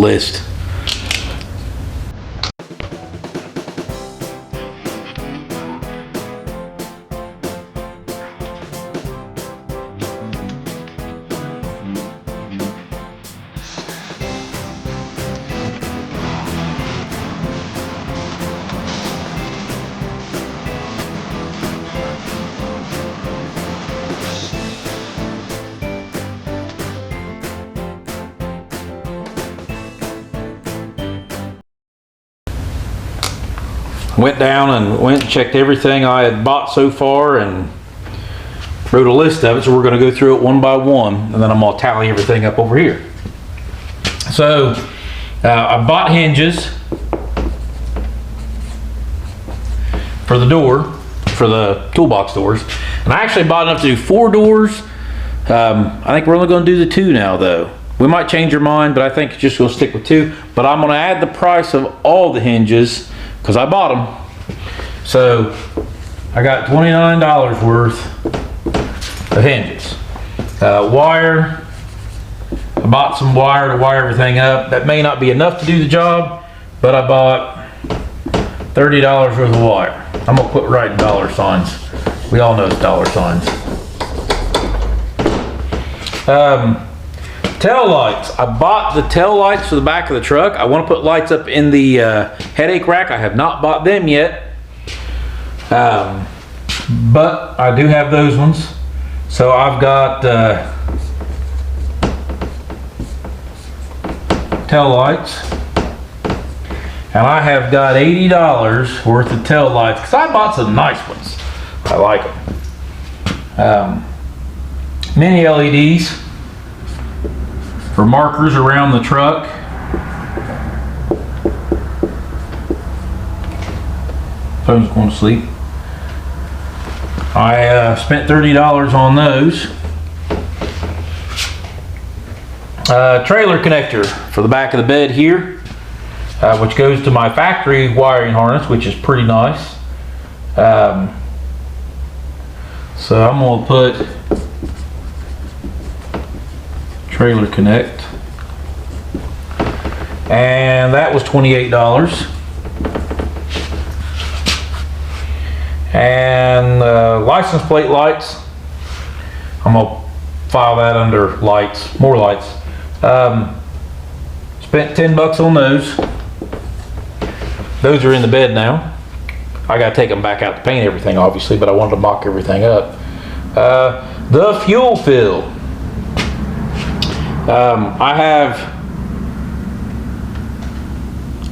list. Went down and checked everything I had bought so far and wrote a list of it. So we're going to go through it one by one, and then I'm going to tally everything up over here. So I bought hinges for the door, for the toolbox doors, and I actually bought enough to do 4 doors. I think we're only going to do the 2 now, though. We might change our mind, but I think it's just going to stick with 2. But I'm going to add the price of all the hinges because I bought them. So I got $29 worth of hinges. Wire, I bought some wire to wire everything up. That may not be enough to do the job, but I bought $30 worth of wire. I'm gonna quit writing dollar signs. We all know it's dollar signs. Tail lights. I bought the tail lights for the back of the truck. I want to put lights up in the headache rack. I have not bought them yet, but I do have those ones. So I've got tail lights, and I have got $80 worth of tail lights because I bought some nice ones. I like them. Mini LEDs for markers around the truck. Phone's going to sleep. I spent $30 on those. Trailer connector for the back of the bed here, which goes to my factory wiring harness, which is pretty nice. So I'm going to put Trailer Connect, and that was $28. And license plate lights, I'm gonna file that under lights, more lights. Spent $10 on those. Those are in the bed now. I gotta take them back out to paint everything, obviously, but I wanted to mock everything up. The fuel fill. I have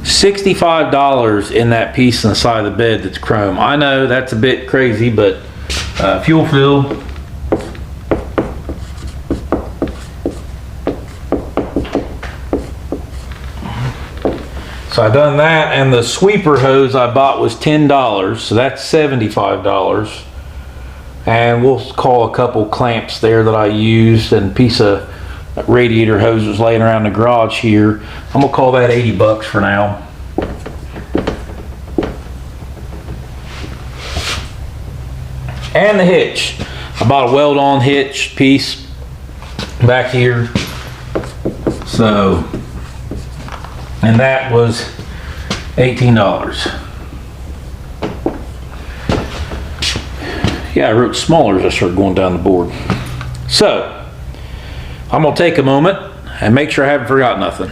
$65 in that piece on the side of the bed that's chrome. I know that's a bit crazy, but fuel fill. So I done that, and the sweeper hose I bought was $10, so that's $75. And we'll call a couple clamps there that I used, and a piece of radiator hose was laying around the garage here. I'm gonna call that $80 for now. And the hitch. I bought a weld-on hitch piece back here. So, and that was $18. Yeah, I wrote smaller as I started going down the board. So, I'm gonna take a moment and make sure I haven't forgot nothing.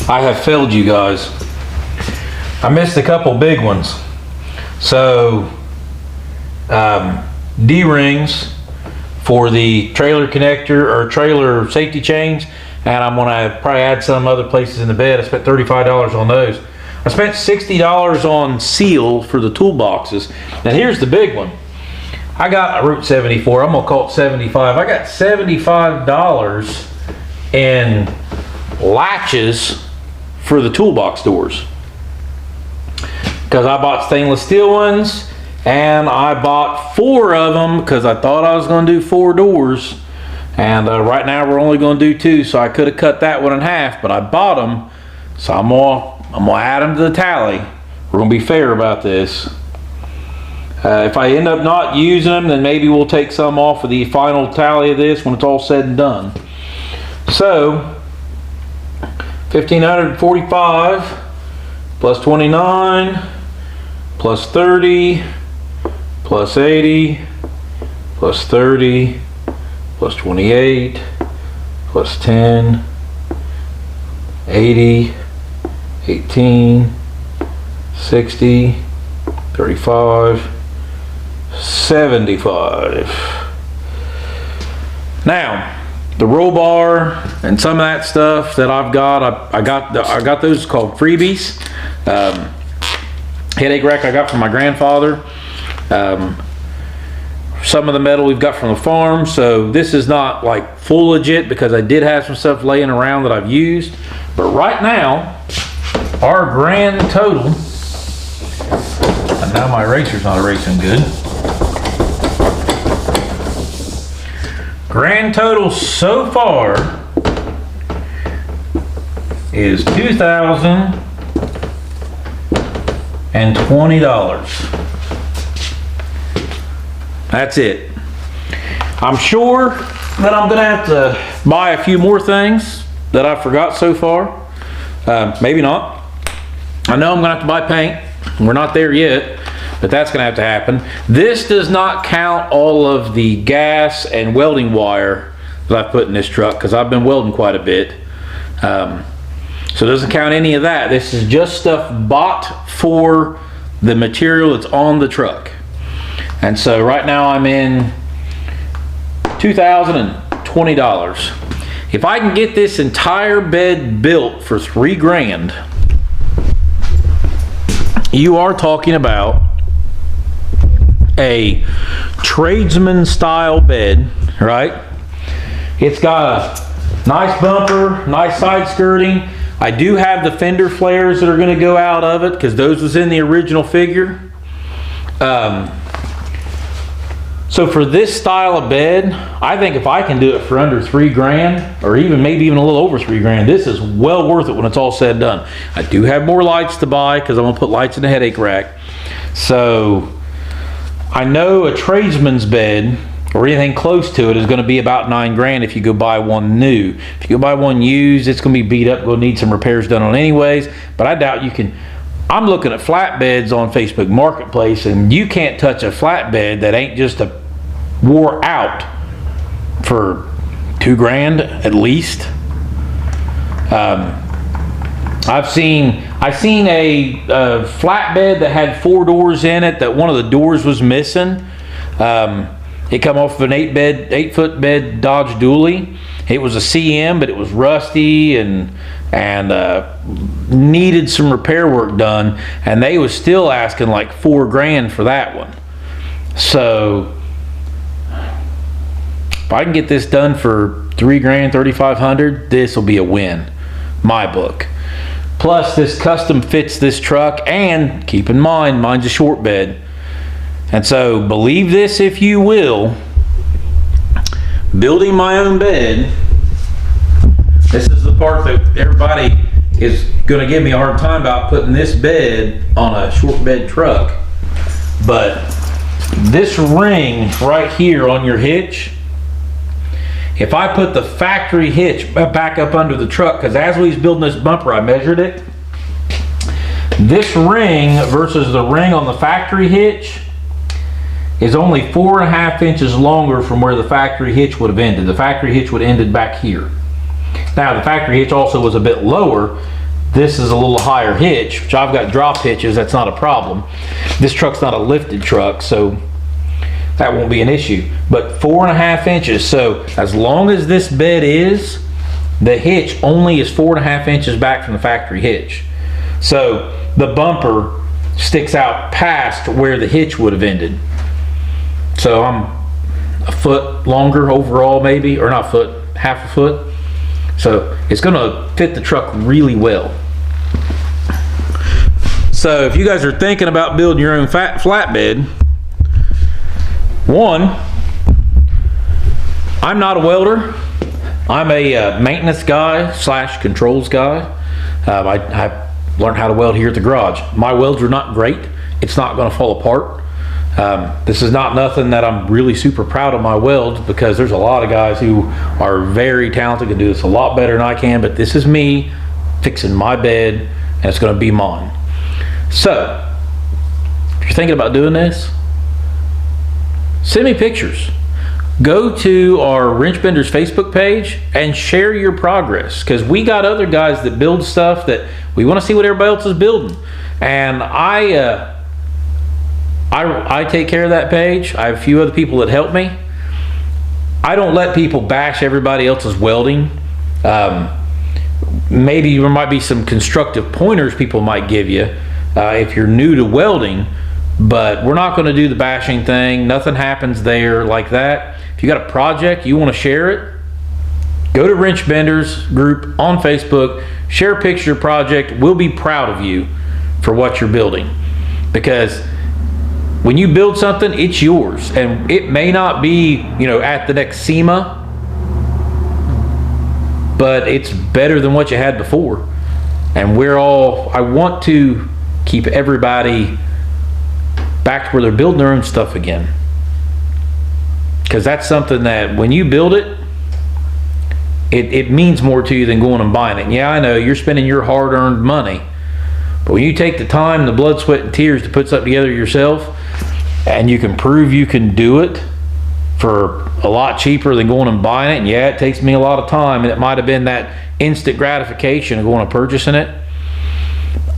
I have failed you guys. I missed a couple big ones. So, D-rings for the trailer connector or trailer safety chains, and I'm gonna probably add some other places in the bed. I spent $35 on those. I spent $60 on seal for the toolboxes. Now here's the big one. I wrote 74, I'm gonna call it 75. I got $75 in latches for the toolbox doors. Because I bought stainless steel ones, and I bought 4 of them because I thought I was gonna do 4 doors. And right now we're only gonna do 2, so I could have cut that one in half, but I bought them, so I'm gonna add them to the tally. We're gonna be fair about this. If I end up not using them, then maybe we'll take some off of the final tally of this when it's all said and done. So 1,545 plus 29 plus 30 plus 80 plus 30 plus 28 plus 10, 80, 18, 60, 35, 75. Now, the roll bar and some of that stuff that I've got, I got those called freebies. Headache rack I got from my grandfather. Some of the metal we've got from the farm, so this is not like full legit because I did have some stuff laying around that I've used. But right now, our grand total, and now my eraser's not erasing good. Grand total so far is $2,020. That's it. I'm sure that I'm gonna have to buy a few more things that I forgot so far. Maybe not. I know I'm gonna have to buy paint. We're not there yet, but that's gonna have to happen. This does not count all of the gas and welding wire that I've put in this truck because I've been welding quite a bit. So it doesn't count any of that. This is just stuff bought for the material that's on the truck. And so right now I'm in $2,020. If I can get this entire bed built for $3,000, you are talking about a tradesman style bed, right? It's got a nice bumper, nice side skirting. I do have the fender flares that are going to go out of it because those was in the original figure. So for this style of bed, I think if I can do it for under $3,000, or maybe even a little over $3,000, this is well worth it when it's all said and done. I do have more lights to buy because I'm gonna put lights in the headache rack. So I know a tradesman's bed or anything close to it is gonna be about $9,000 if you go buy one new. If you go buy one used, it's gonna be beat up, gonna need some repairs done on anyways, but I doubt you can. I'm looking at flatbeds on Facebook Marketplace, and you can't touch a flatbed that ain't just wore out for $2,000 at least. I've seen a flatbed that had 4 doors in it that one of the doors was missing. It come off of an 8-foot bed Dodge Dually. It was a CM, but it was rusty and needed some repair work done, and they was still asking like $4,000 for that one. So if I can get this done for $3,000, $3,500, this will be a win, my book. Plus this custom fits this truck, and keep in mind, mine's a short bed. And so believe this if you will, building my own bed, this is the part that everybody is gonna give me a hard time about, putting this bed on a short bed truck. But this ring right here on your hitch, if I put the factory hitch back up under the truck, because as we was building this bumper, I measured it. This ring versus the ring on the factory hitch is only 4.5 inches longer from where the factory hitch would have ended. The factory hitch would have ended back here. Now the factory hitch also was a bit lower. This is a little higher hitch, which I've got drop hitches, that's not a problem. This truck's not a lifted truck, so that won't be an issue. But 4.5 inches, so as long as this bed is, the hitch only is 4.5 inches back from the factory hitch. So the bumper sticks out past where the hitch would have ended. So I'm a foot longer overall, maybe, or not a foot, half a foot. So it's gonna fit the truck really well. So if you guys are thinking about building your own flatbed, one, I'm not a welder. I'm a maintenance guy / controls guy. I learned how to weld here at the garage. My welds are not great. It's not going to fall apart. This is not nothing that I'm really super proud of my welds, because there's a lot of guys who are very talented, can do this a lot better than I can, but this is me fixing my bed, and it's going to be mine. So if you're thinking about doing this, send me pictures. Go to our Wrench Benders Facebook page and share your progress, because we got other guys that build stuff that we want to see what everybody else is building. And I take care of that page. I have a few other people that help me. I don't let people bash everybody else's welding. Maybe there might be some constructive pointers people might give you if you're new to welding, but we're not going to do the bashing thing. Nothing happens there like that. If you got a project, you want to share it, go to Wrench Benders group on Facebook, share a picture of your project. We'll be proud of you for what you're building, because when you build something, it's yours, and it may not be, you know, at the next SEMA, but it's better than what you had before. And I want to keep everybody back to where they're building their own stuff again, because that's something that when you build it, it means more to you than going and buying it. And yeah, I know you're spending your hard-earned money, but when you take the time, the blood, sweat, and tears to put something together yourself, and you can prove you can do it for a lot cheaper than going and buying it, and yeah, it takes me a lot of time, and it might have been that instant gratification of going and purchasing it.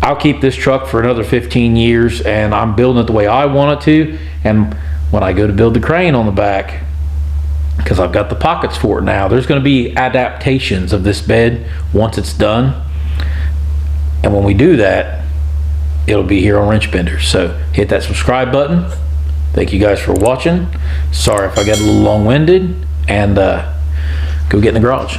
I'll keep this truck for another 15 years, and I'm building it the way I want it to. And when I go to build the crane on the back, because I've got the pockets for it now, there's going to be adaptations of this bed once it's done. And when we do that, it'll be here on Wrench Benders. So hit that subscribe button. Thank you guys for watching. Sorry if I got a little long-winded, and go get in the garage.